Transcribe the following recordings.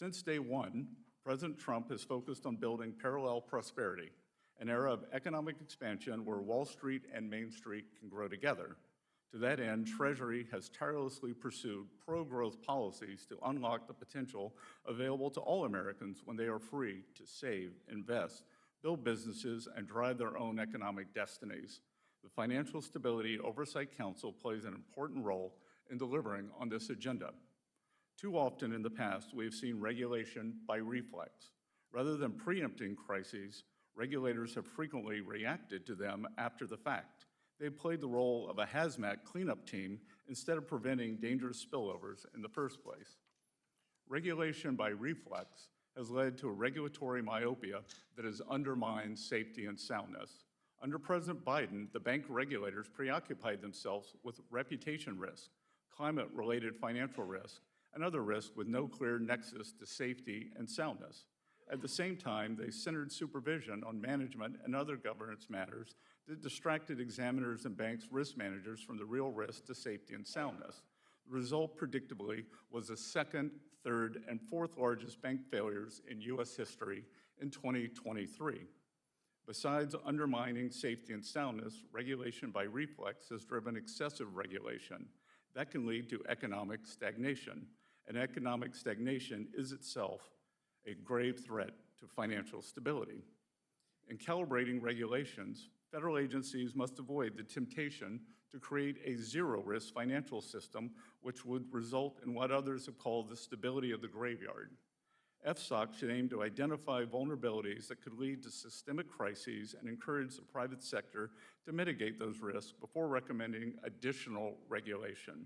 Since day one, President Trump has focused on building parallel prosperity, an era of economic expansion where Wall Street and Main Street can grow together. To that end, Treasury has tirelessly pursued pro-growth policies to unlock the potential available to all Americans when they are free to save, invest, build businesses, and drive their own economic destinies. The Financial Stability Oversight Council plays an important role in delivering on this agenda. Too often in the past, we have seen regulation by reflex. Rather than preempting crises, regulators have frequently reacted to them after the fact. They have played the role of a hazmat cleanup team instead of preventing dangerous spillovers in the first place. Regulation by reflex has led to a regulatory myopia that has undermined safety and soundness. Under President Biden, the bank regulators preoccupied themselves with reputation risk, climate-related financial risk, and other risks with no clear nexus to safety and soundness. At the same time, they centered supervision on management and other governance matters that distracted examiners and banks' risk managers from the real risk to safety and soundness. The result, predictably, was the second, third, and fourth largest bank failures in U.S. history in 2023. Besides undermining safety and soundness, regulation by reflex has driven excessive regulation. That can lead to economic stagnation, and economic stagnation is itself a grave threat to financial stability. In calibrating regulations, federal agencies must avoid the temptation to create a zero-risk financial system, which would result in what others have called the stability of the graveyard. FSOC should aim to identify vulnerabilities that could lead to systemic crises and encourage the private sector to mitigate those risks before recommending additional regulation.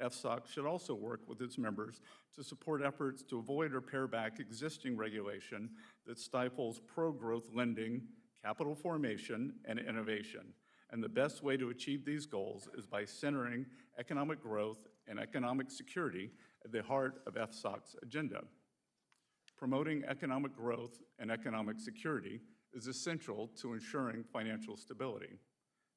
FSOC should also work with its members to support efforts to avoid or pare back existing regulation that stifles pro-growth lending, capital formation, and innovation. And the best way to achieve these goals is by centering economic growth and economic security at the heart of FSOC's agenda. Promoting economic growth and economic security is essential to ensuring financial stability.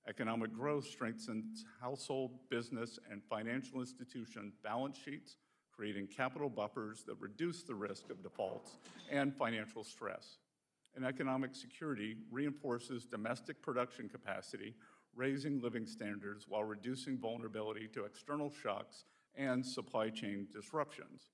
Economic growth strengthens household, business, and financial institution balance sheets, creating capital buffers that reduce the risk of defaults and financial stress. And economic security reinforces domestic production capacity, raising living standards while reducing vulnerability to external shocks and supply chain disruptions.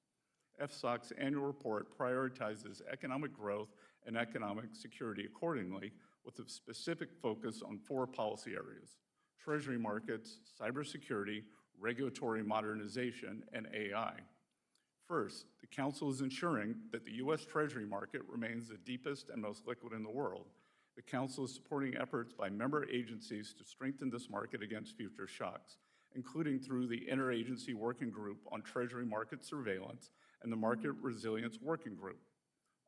FSOC's annual report prioritizes economic growth and economic security accordingly, with a specific focus on 4 policy areas: Treasury markets, cybersecurity, regulatory modernization, and AI. First, the Council is ensuring that the U.S. Treasury market remains the deepest and most liquid in the world. The Council is supporting efforts by member agencies to strengthen this market against future shocks, including through the Interagency Working Group on Treasury Market Surveillance and the Market Resilience Working Group.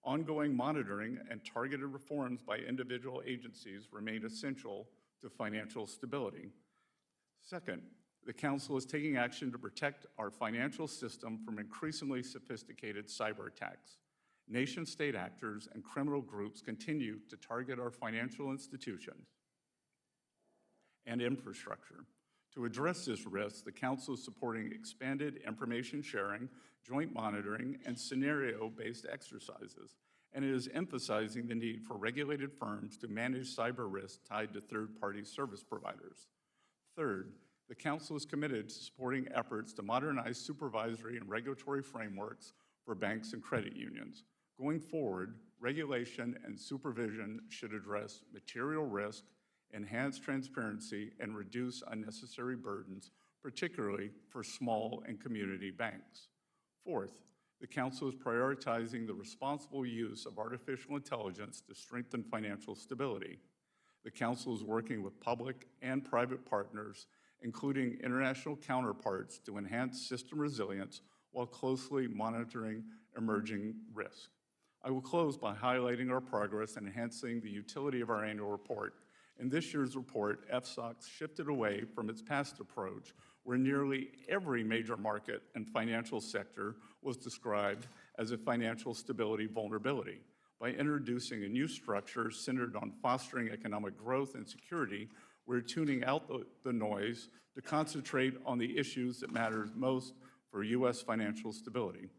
Ongoing monitoring and targeted reforms by individual agencies remain essential to financial stability. Second, the Council is taking action to protect our financial system from increasingly sophisticated cyber attacks. Nation-state actors and criminal groups continue to target our financial institutions and infrastructure. To address this risk, the Council is supporting expanded information sharing, joint monitoring, and scenario-based exercises, and it is emphasizing the need for regulated firms to manage cyber risks tied to third-party service providers. Third, the Council is committed to supporting efforts to modernize supervisory and regulatory frameworks for banks and credit unions. Going forward, regulation and supervision should address material risk, enhance transparency, and reduce unnecessary burdens, particularly for small and community banks. Fourth, the Council is prioritizing the responsible use of artificial intelligence to strengthen financial stability. The Council is working with public and private partners, including international counterparts, to enhance system resilience while closely monitoring emerging risks. I will close by highlighting our progress in enhancing the utility of our annual report. In this year's report, FSOC shifted away from its past approach, where nearly every major market and financial sector was described as a financial stability vulnerability. By introducing a new structure centered on fostering economic growth and security, we're tuning out the noise to concentrate on the issues that matter most for U.S. financial stability.